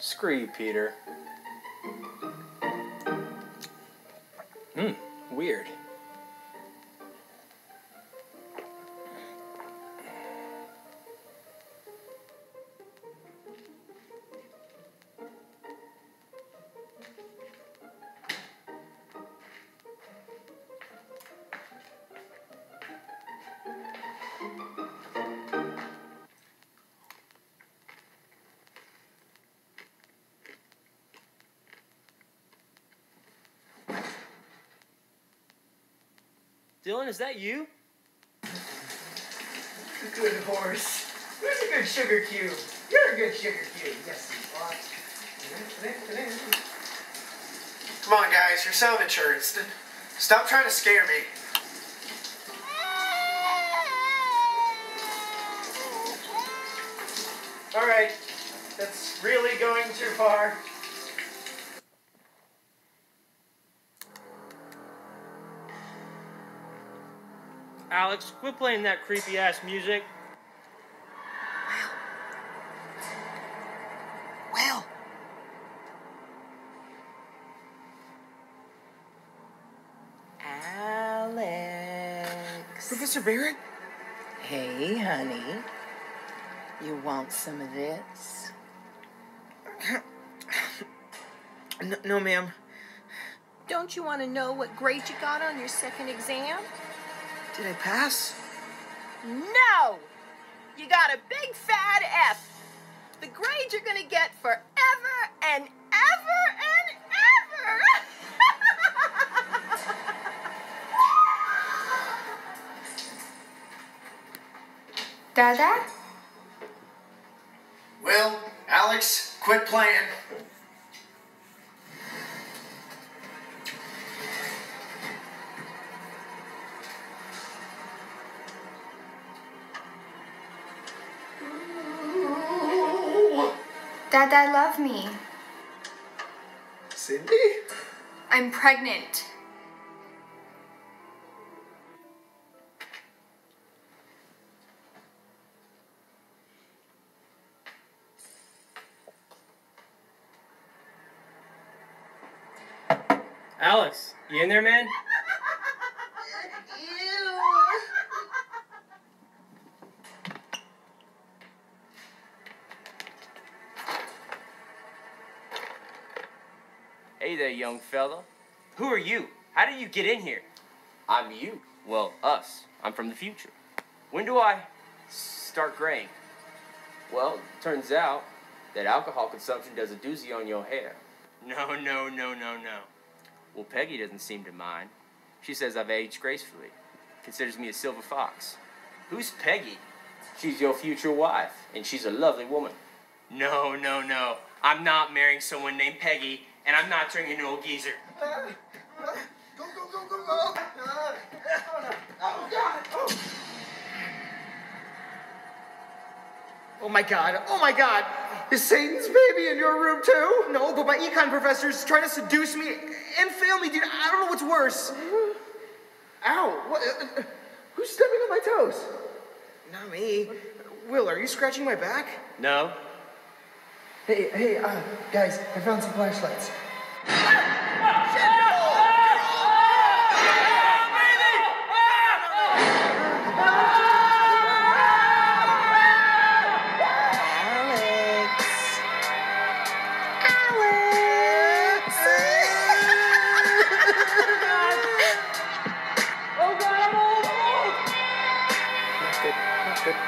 Screw you, Peter. Weird. Dylan, is that you? Good horse. Who's a good sugar cube? You're a good sugar cube. Yes, you are. Come on, guys. You're selling insurance. Stop trying to scare me. All right. That's really going too far. Alex, quit playing that creepy-ass music. Will. Alex. Professor Barrett? Hey, honey. You want some of this? No, ma'am. Don't you want to know what grade you got on your second exam? Did I pass? No! You got a big fat F. The grade you're gonna get forever and ever and ever! Dada? Will, Alex, quit playing. Dada, love me. Cindy? I'm pregnant. Alex, you in there, man? Hey there, young fella. Who are you? How did you get in here? I'm you. Well, us. I'm from the future. When do I start graying? Well, turns out that alcohol consumption does a doozy on your hair. No. Well, Peggy doesn't seem to mind. She says I've aged gracefully. Considers me a silver fox. Who's Peggy? She's your future wife, and she's a lovely woman. No. I'm not marrying someone named Peggy, and I'm not turning into a geezer. Go. Oh, God. Oh, my God. Is Satan's baby in your room, too? No, but my econ professor is trying to seduce me and fail me, dude. I don't know what's worse. Ow. What? Who's stepping on my toes? Not me. Will, are you scratching my back? No. Hey, guys, I found some flashlights.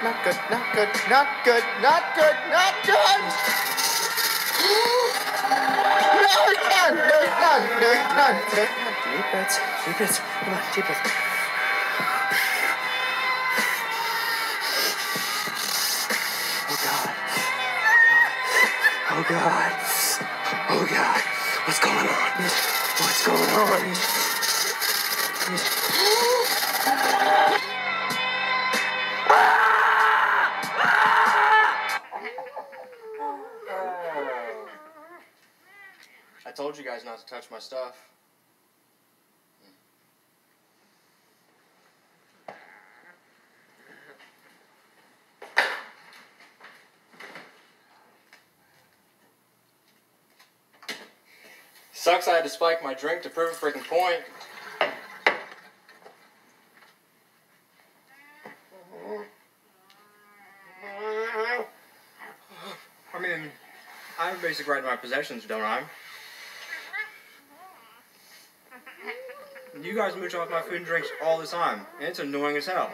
Not good. No, Deep breaths. Come on, deep breaths. Oh God. What's going on? I told you guys not to touch my stuff. Sucks I had to spike my drink to prove a freaking point. I mean, I have a basic right to my possessions, don't I? You guys mooch off my food and drinks all the time, and it's annoying as hell.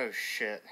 Oh shit.